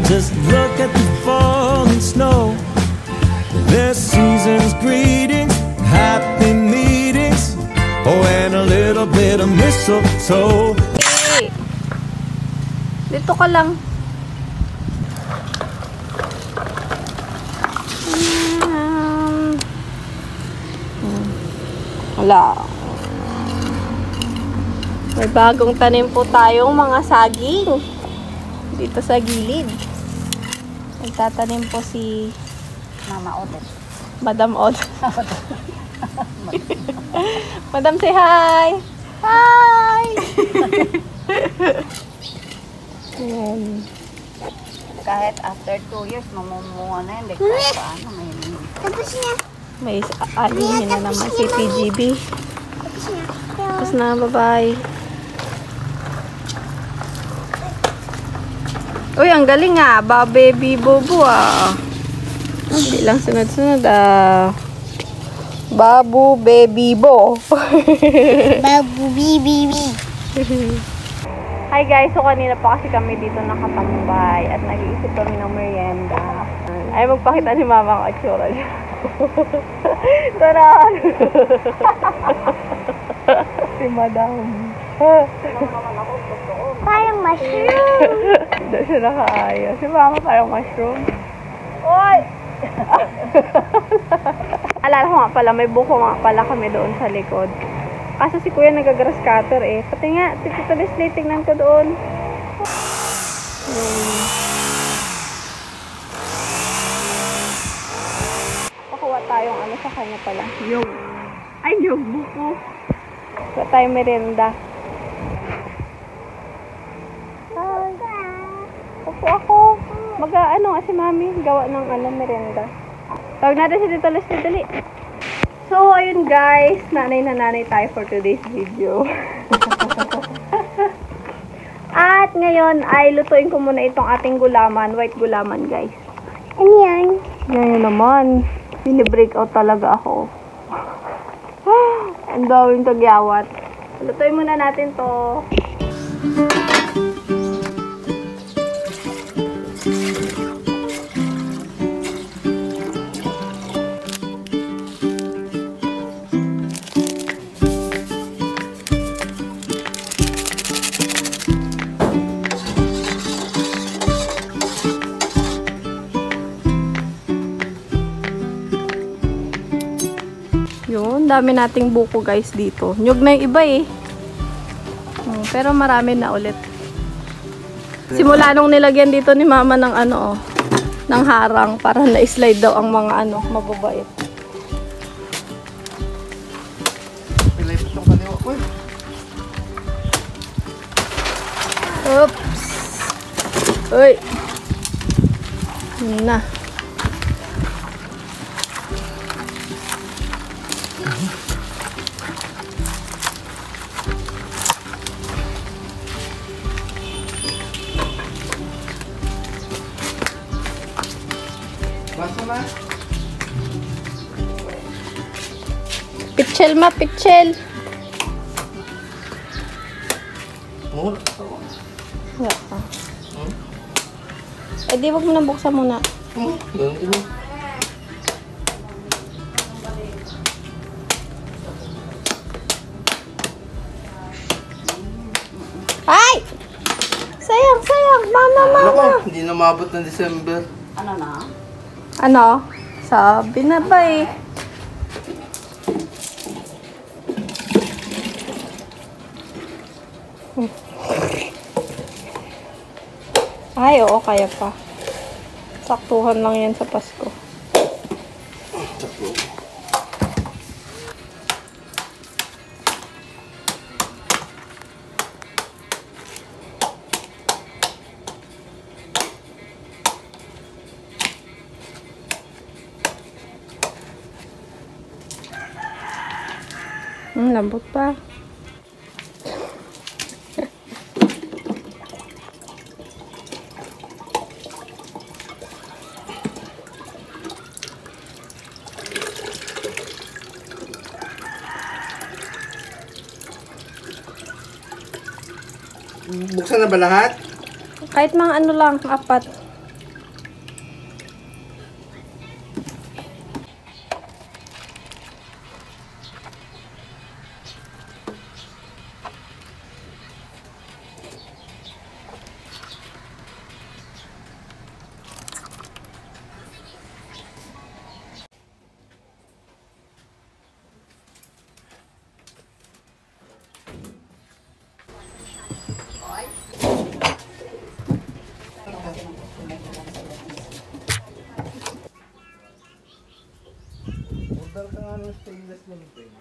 Just look at the falling snow. There's season's greetings, happy meetings, oh, and a little bit of mistletoe. Hey! Dito ka lang. Wala. May bagong tanim po tayong mga saging dito sa gilid. Nagtatanim po si Mama Odette. Madam Odette. Madam, say hi! Hi! Ayan. Kahit after 2 years, mamumuha na yun. Kahit paano, may tapos niya. May alihin na naman si PGB. Tapos na, bye-bye. Uy, ang galing ah. Baby Bobo ah. Hindi lang sunod-sunod ah. Babu Baby Bo. Babu Bibi. Hi guys, so kanina pa kasi kami dito nakatambay at nag-iisip kami ng merienda. Ay, magpakita ni Mama ang atsura niya. Tara! Si Madam. Parang mushroom. Hindi siya nakaaya. Si Mama parang mushroom. Oy! Alala ko nga pala, may buko nga pala kami doon sa likod. Kaso si Kuya nag-grass cutter eh. Pati nga, Tito Leslie, tingnan ko doon. Pakuha tayong ano sa kanya pala. Yung. Ay, yung buko. Pakuha tayong merienda. Hi. Opo ako. Mag-ano nga si Mami, gawa ng merienda. Tawag natin si Tito Leslie, dali. So, ayun guys, nanay na nanay tayo for today's video. At ngayon ay lutuin ko muna itong ating gulaman, white gulaman guys. Ano yan? Ngayon naman, binibreak out talaga ako. Ang daming tagyawat. Lutuin muna natin to. Yun, dami nating buko guys dito. Nyug na yung iba eh. Pero marami na ulit. Simula nung nilagyan dito ni Mama ng ng harang para na-slide daw ang mga mababait. Pilay pa itong kaliwa ko eh. Oops! Uy! Yun na. Basta na. Pitchel ma, pitchel. Oo. Wala pa. Eh di wag mo nang buksan muna. Ganun. Ay! Sayang, sayang. Mama. Ako, hindi na maabot ng December. Ano na? Ano? Sabi na ba eh. Ay, oo, kaya pa. Saktuhan lang yan sa Pasko. Lambot pa. Buksan na ba lahat? Kahit mga ano lang, 4. Punta ka nga ng stainless ng pen.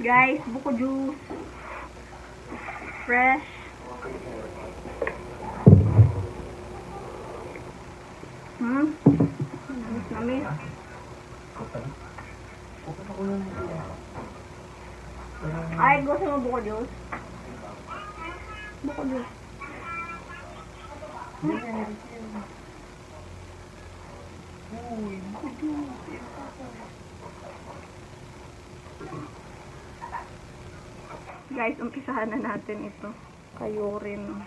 Guys, buko juice. Fresh. Namis. Ay, gusto mo buko juice? Buko juice. Guys, umpisahan na natin ito. Kayo rin.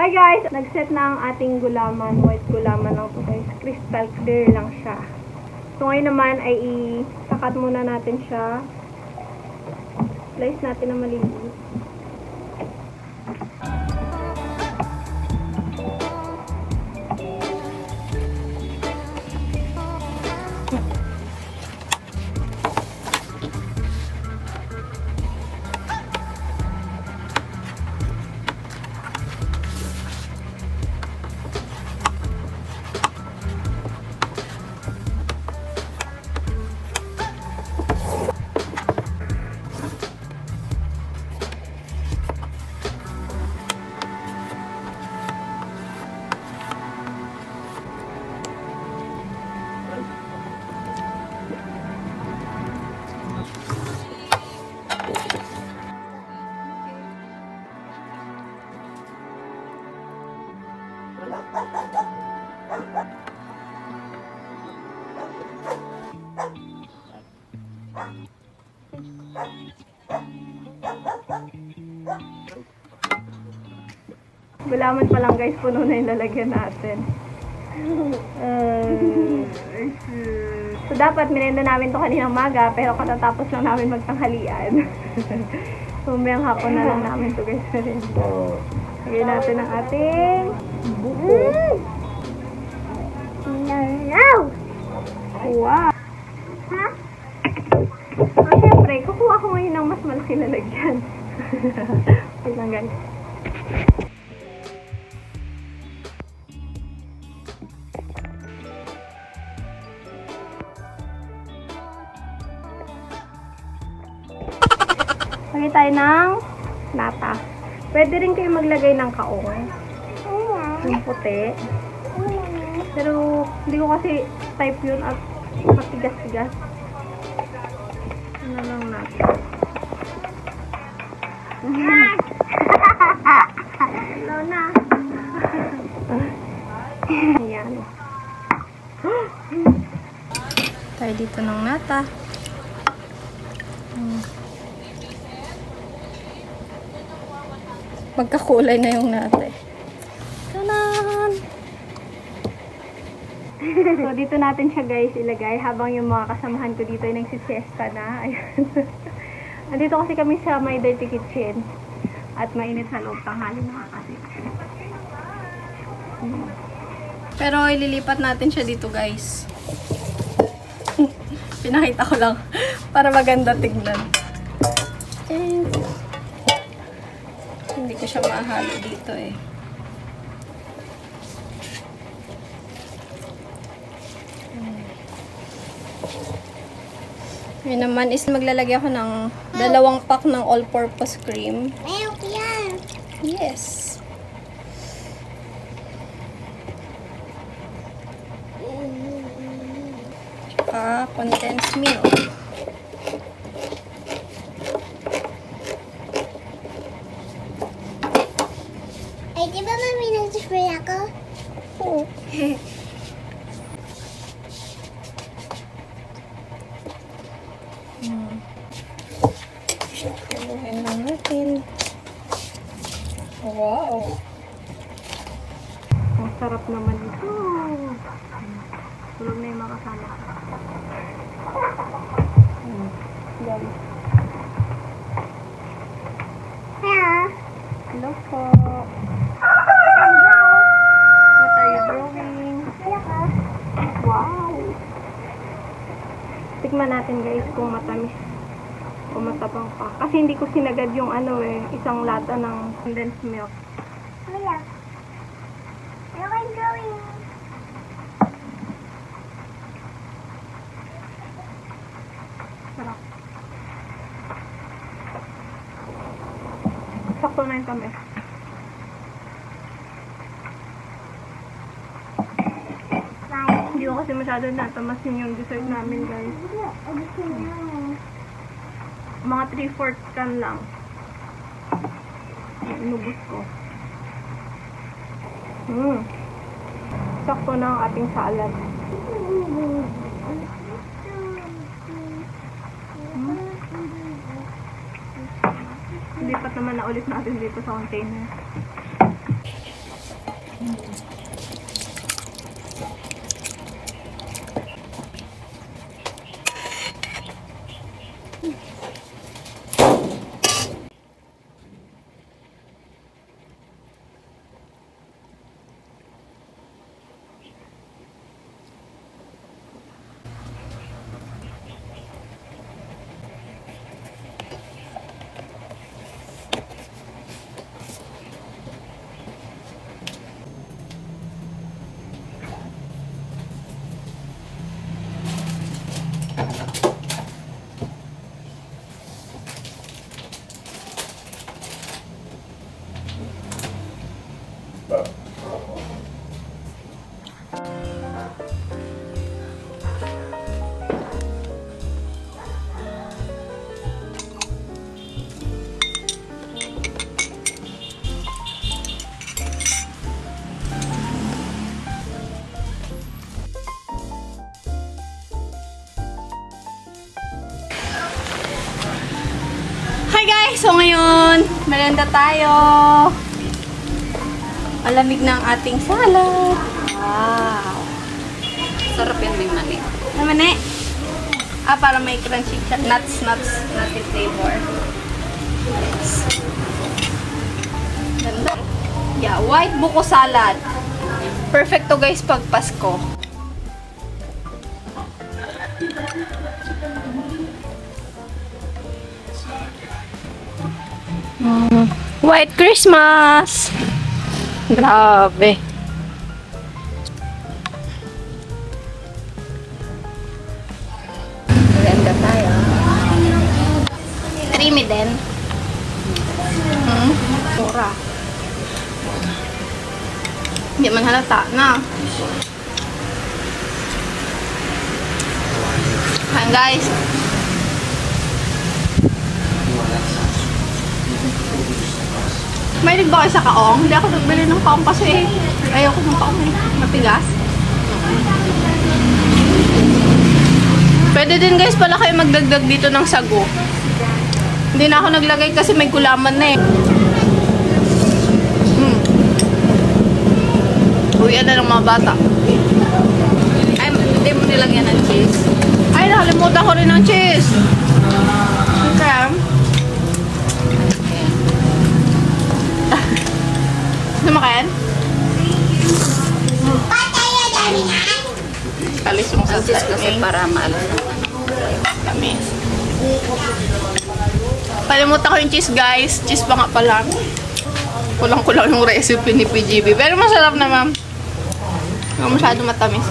Hi guys! Nag-set na ang ating gulaman. White gulaman lang po guys. Crystal clear lang siya. So ngayon naman ay isakat muna natin siya. Slice natin na maliliit. Gulaman pa lang guys, puno na yung lalagyan natin. So dapat minenda namin to kaninang maga, pero katatapos lang namin magtanghalian. So mayang hapon na lang namin to guys. Lagyan natin ang ating buko. Wow! Ha? Oh, syempre, kukuha ko ngayon ng mas malaki na lagyan. Wait lang guys. Lagay tayo ng nata. Pwede rin kayo maglagay ng kaong. Yung puti. Pero hindi ko kasi type yun at matigas-tigas. Ano lang natin. Hello na. Ayan. Tayo dito ng nata. Magkakulay na yung nata. Tanan! So, dito natin siya guys ilagay habang yung mga kasamahan ko dito ay nagsisiesta na. Ayan. Andito kasi kami sa My Dirty Kitchen at mainit sa loob tanghali na kasi. Pero ililipat natin siya dito guys. Pinakita ko lang para maganda tingnan. And hindi ko siya mahalo dito eh. Ngayon naman is maglalagay ako ng 2 pack ng all-purpose cream. Milk yan. Yes. Tsaka condensed milk. Ay, di ba mami nag-spray ako? Oo. Haluin lang natin. Wow! Ang sarap naman ito. Tulog na yung makasama. Yan. Hello. Hello po. What are you drawing? Hello ka. Wow! Tikman natin guys kung matamis o matabang pa. Kasi hindi ko sinagad yung isang lata ng condensed milk. Hello. Hello kayong drawing. Sarap. Sakto na yung tamis. Bye. Hindi ko kasi masyado natamasin yung dessert namin guys. Mga 3/4 can lang. Inubos ko. Sakto na ang ating salad. Lipat naman na ulit natin dito sa container. Hi guys! So ngayon, merenda tayo. Malamig na ang ating salad. Wow! Sarap yan, may mali. Naman eh. Para may crunchy nuts flavor. Yes. Ganda. Yeah, white buko salad. Perfect to guys pag Pasko. White Christmas! Grabe. Maganda tayo. Creamy din. Mura. Hindi man halata na. Ayan guys. Mahilig ba kayo sa kaong? Hindi ako nagbili ng kaong kasi ayoko ng kaong matigas. Pwede din guys pala kayo magdagdag dito ng sago. Hindi na ako naglagay kasi may gulaman na eh. Uwian na ng mga bata. Ay, hindi mo nilagyan ng cheese. Ay, nakalimutan ko rin ng cheese. Okay. Lumakayan? Pataya dami na. Kalis mo sa Ang cheese kasi para maalas na. Tamis. Kalimutan ko yung cheese guys. Cheese pa nga pala. Kulang-kulang yung recipe ni PGB. Pero masarap naman. Hindi masyado matamis.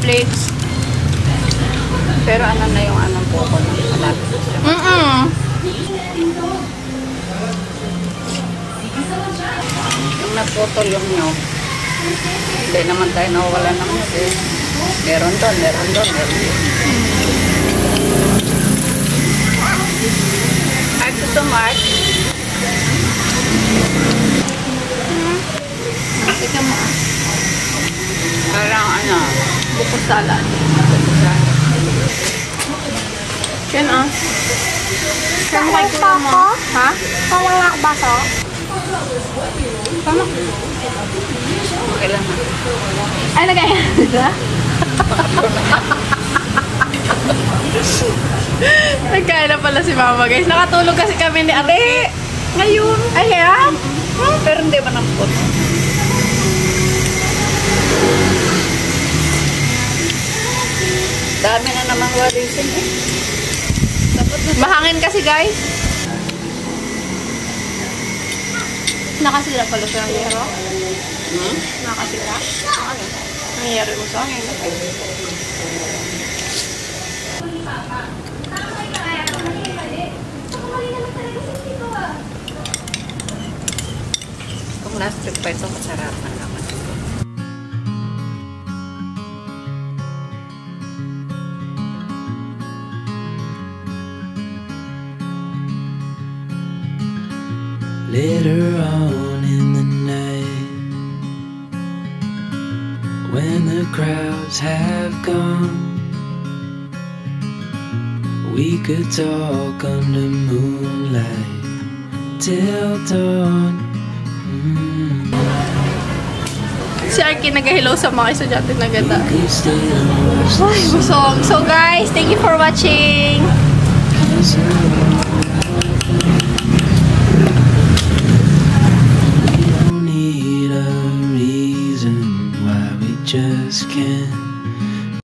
Netflix. Pero ano na yung anong buko na malapit siya. Yung naputol yung nyo. Hindi naman tayo nawawala ng nyo. Meron doon, meron doon, meron doon. Ay, ito Mark. Ika mo. Parang ano, Buko salad. Yan ah. Kaya mo kay kuya mo. Ha? Walang nga baso. Tama. okay lang na. Ay, nagaya. Nagkaya na pala si mama guys. Nakatulog kasi kami ni Ate. Ngayon. Ay, kaya? Pero hindi ba ng pot? Dami na namang warisin eh. Dapat na Mahangin kasi guys. Nakasira pala siya ng yero. Nakasira. Ang yero mo sa akin. kung last trip pa ito, masarapan naman. Later on in the night, when the crowds have gone, we could talk under moonlight till dawn. Si Arky nag-hello sa mga estudyante na ganda. We could stay lost. Ay, busog. So guys, thank you for watching. Need a reason why we just can't